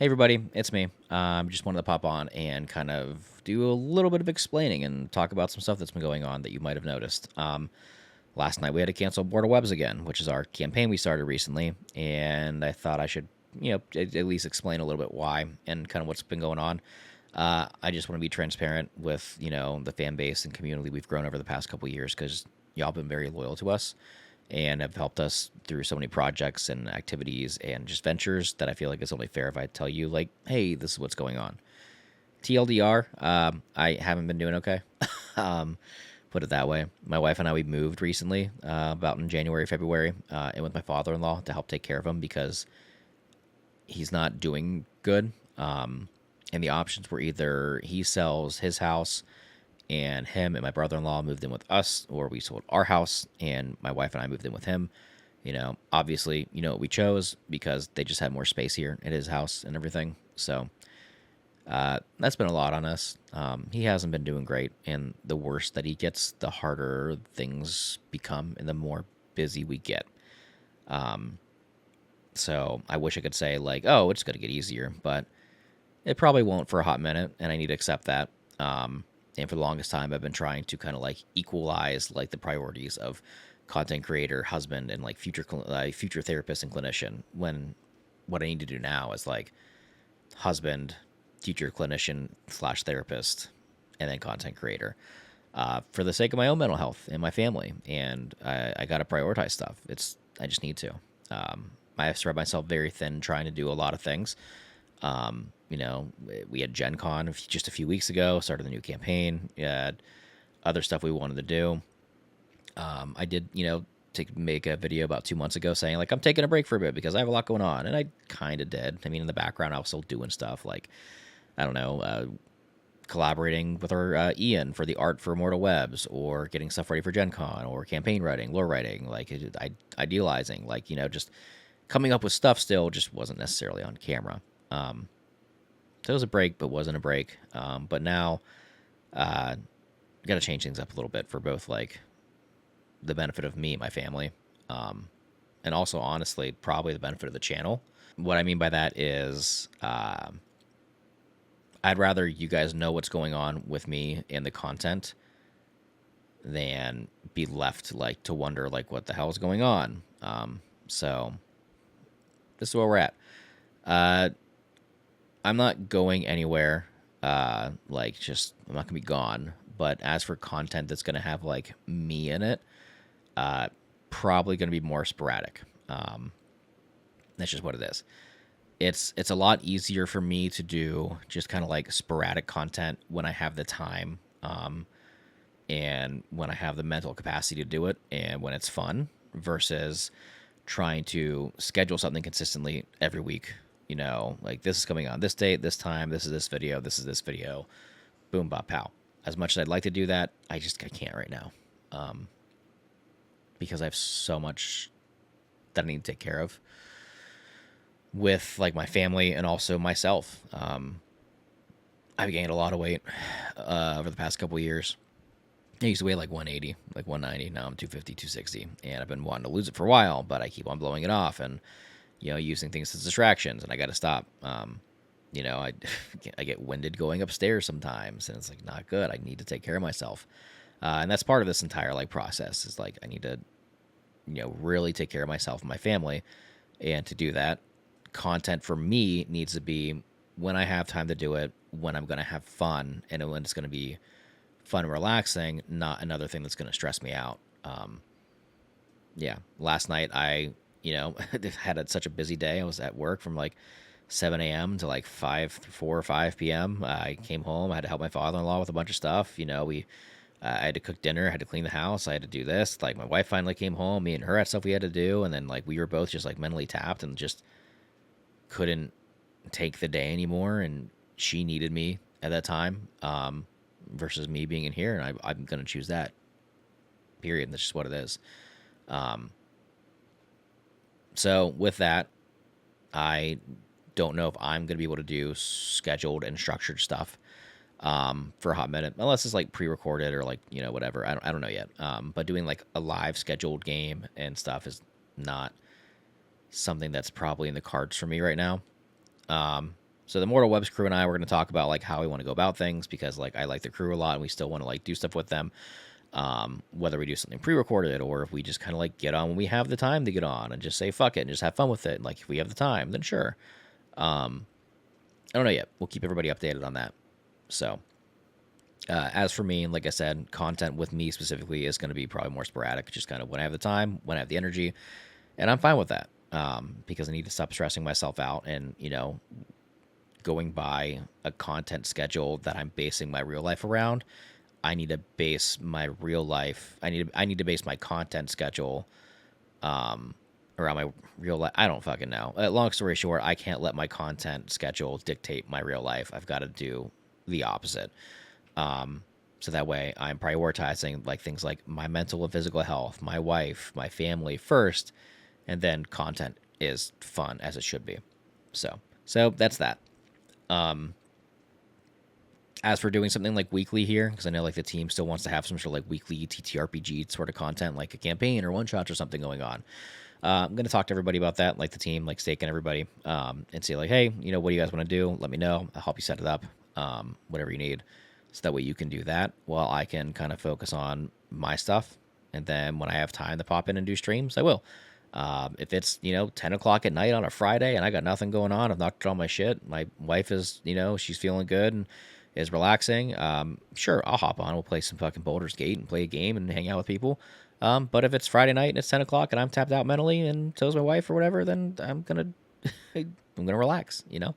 Hey everybody, it's me. Just wanted to pop on and kind of do a little bit of explaining and talk about some stuff that's been going on that you might have noticed. Last night we had to cancel Border Webs again, which is our campaign we started recently, and I thought I should, at least explain a little bit why and kind of what's been going on. I just want to be transparent with the fan base and community we've grown over the past couple of years because y'all been very loyal to us and have helped us through so many projects and activities and just ventures that I feel like it's only fair if I tell you, like, hey, this is what's going on. TLDR, I haven't been doing okay. um, put it that way. My wife and I, we moved recently, about in January, February, and with my father in law to help take care of him because he's not doing good. And the options were either he sells his house and him and my brother-in-law moved in with us, or we sold our house and my wife and I moved in with him. Obviously, what we chose because they just had more space here at his house and everything. So that's been a lot on us. He hasn't been doing great, and the worse that he gets, the harder things become, and the more busy we get. So I wish I could say like, oh, it's going to get easier, but it probably won't for a hot minute, and I need to accept that. And for the longest time, I've been trying to kind of like equalize like the priorities of content creator, husband, and like future therapist and clinician. When what I need to do now is like husband, future clinician slash therapist, and then content creator. For the sake of my own mental health and my family, and I got to prioritize stuff. I just need to. I spread myself very thin trying to do a lot of things. We had Gen Con just a few weeks ago, started the new campaign. We had other stuff we wanted to do. I did, make a video about 2 months ago saying like, I'm taking a break for a bit because I have a lot going on. And I kind of did. I mean, in the background, I was still doing stuff like, I don't know, collaborating with our Ian for the art for Mortal Webs, or getting stuff ready for Gen Con, or campaign writing, lore writing, like idealizing, like, just coming up with stuff still, just wasn't necessarily on camera. So it was a break, but wasn't a break. But now, got to change things up a little bit for both like the benefit of me and my family, and also honestly probably the benefit of the channel. What I mean by that is, I'd rather you guys know what's going on with me and the content than be left like to wonder like what the hell is going on. So this is where we're at. I'm not going anywhere. I'm not gonna be gone. But as for content that's gonna have like me in it, probably gonna be more sporadic. That's just what it is. It's a lot easier for me to do just kind of like sporadic content when I have the time, and when I have the mental capacity to do it, and when it's fun, versus trying to schedule something consistently every week. Like this is coming on this date, this time, this is this video, boom, bop, pow. As much as I'd like to do that, I can't right now, because I have so much that I need to take care of with like my family and also myself. I've gained a lot of weight over the past couple of years. I used to weigh like 180, like 190. Now I'm 250, 260, and I've been wanting to lose it for a while, but I keep on blowing it off and using things as distractions, and I got to stop. I I get winded going upstairs sometimes, and it's like not good. I need to take care of myself, and that's part of this entire like process. Is like I need to really take care of myself and my family, and to do that, content for me needs to be when I have time to do it, when I'm going to have fun, and when it's going to be fun and relaxing, not another thing that's going to stress me out. Yeah, last night I had such a busy day. I was at work from like 7 a.m. to like 4 or 5 p.m. I came home. I had to help my father-in-law with a bunch of stuff. I had to cook dinner. I had to clean the house. I had to do this. Like my wife finally came home. Me and her had stuff we had to do. And then like we were both just like mentally tapped and just couldn't take the day anymore. And she needed me at that time, versus me being in here. And I'm going to choose that, period. And that's just what it is. So with that, I don't know if I'm going to be able to do scheduled and structured stuff for a hot minute, unless it's like pre-recorded or like, whatever. I don't know yet. But doing like a live scheduled game and stuff is not something that's probably in the cards for me right now. So the Mortal Webs crew and I were going to talk about like how we want to go about things, because like I like the crew a lot and we still want to like do stuff with them. Whether we do something pre-recorded or if we just kind of like get on when we have the time to get on and just say fuck it and just have fun with it. And like if we have the time, then sure. I don't know yet. We'll keep everybody updated on that. So as for me, like I said, content with me specifically is going to be probably more sporadic, just kind of when I have the time, when I have the energy, and I'm fine with that, because I need to stop stressing myself out and, you know, going by a content schedule that I'm basing my real life around. I need to base my real life. I need to base my content schedule around my real life. I don't fucking know. Long story short, I can't let my content schedule dictate my real life. I've got to do the opposite. So that way I'm prioritizing like things like my mental and physical health, my wife, my family first, and then content is fun as it should be. So that's that. As for doing something like weekly here, because I know like the team still wants to have some sort of like weekly TTRPG sort of content, like a campaign or one shots or something going on. I'm going to talk to everybody about that, like the team, like Steak and everybody, and say like, hey, you know, what do you guys want to do? Let me know. I'll help you set it up, whatever you need. So that way you can do that while I can kind of focus on my stuff. And then when I have time to pop in and do streams, I will. If it's, you know, 10 o'clock at night on a Friday and I got nothing going on, I've knocked all my shit. My wife is, you know, she's feeling good and is relaxing. Sure, I'll hop on. We'll play some fucking Baldur's Gate and play a game and hang out with people. But if it's Friday night and it's 10 o'clock and I'm tapped out mentally and so's my wife or whatever, then I'm going to relax, you know?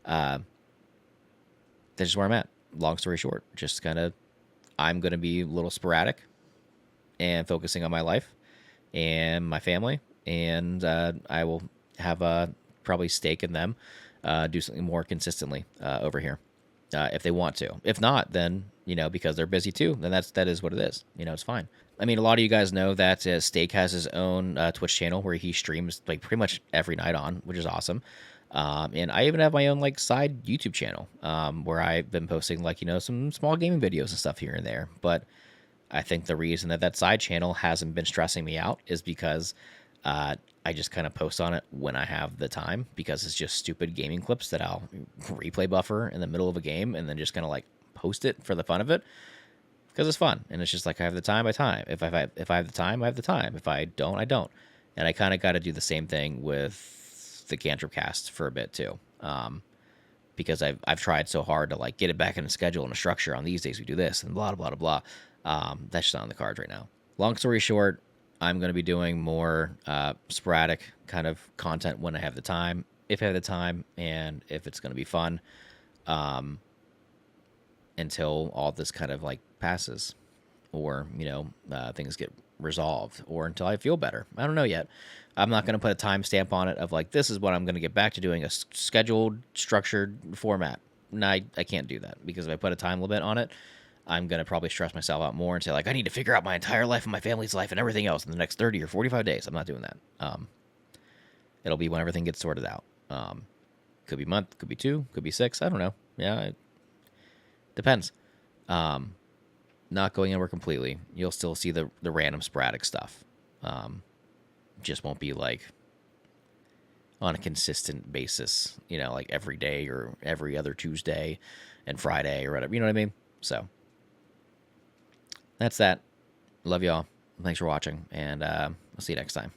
That's just where I'm at. Long story short, just kind of, I'm going to be a little sporadic and focusing on my life and my family. And I will have probably Steak in them do something more consistently over here if they want to. If not, then, you know, because they're busy too, then that is what it is. You know, it's fine. I mean, a lot of you guys know that Steak has his own Twitch channel where he streams like pretty much every night on, which is awesome. And I even have my own like side YouTube channel where I've been posting like, you know, some small gaming videos and stuff here and there. But I think the reason that side channel hasn't been stressing me out is because I just kind of post on it when I have the time, because it's just stupid gaming clips that I'll replay buffer in the middle of a game and then just kind of like post it for the fun of it, because it's fun. And it's just like, I have the time, I time. If I have the time, I have the time. If I don't, I don't. And I kind of got to do the same thing with the Cantrip cast for a bit too, because I've tried so hard to like get it back in a schedule and a structure. On these days we do this and blah blah blah blah. That's just not on the cards right now. Long story short, I'm going to be doing more sporadic kind of content when I have the time, if I have the time, and if it's going to be fun, until all this kind of like passes, or, you know, things get resolved, or until I feel better. I don't know yet. I'm not going to put a timestamp on it of like, this is what I'm going to get back to doing, a scheduled, structured format. No, I can't do that, because if I put a time limit on it, I'm going to probably stress myself out more and say like, I need to figure out my entire life and my family's life and everything else in the next 30 or 45 days. I'm not doing that. It'll be when everything gets sorted out. Could be a month, could be 2, could be 6. I don't know. Yeah, it depends. Not going anywhere completely. You'll still see the random sporadic stuff. Just won't be like on a consistent basis, you know, like every day or every other Tuesday and Friday or whatever. You know what I mean? So that's that. Love y'all. Thanks for watching, and I'll see you next time.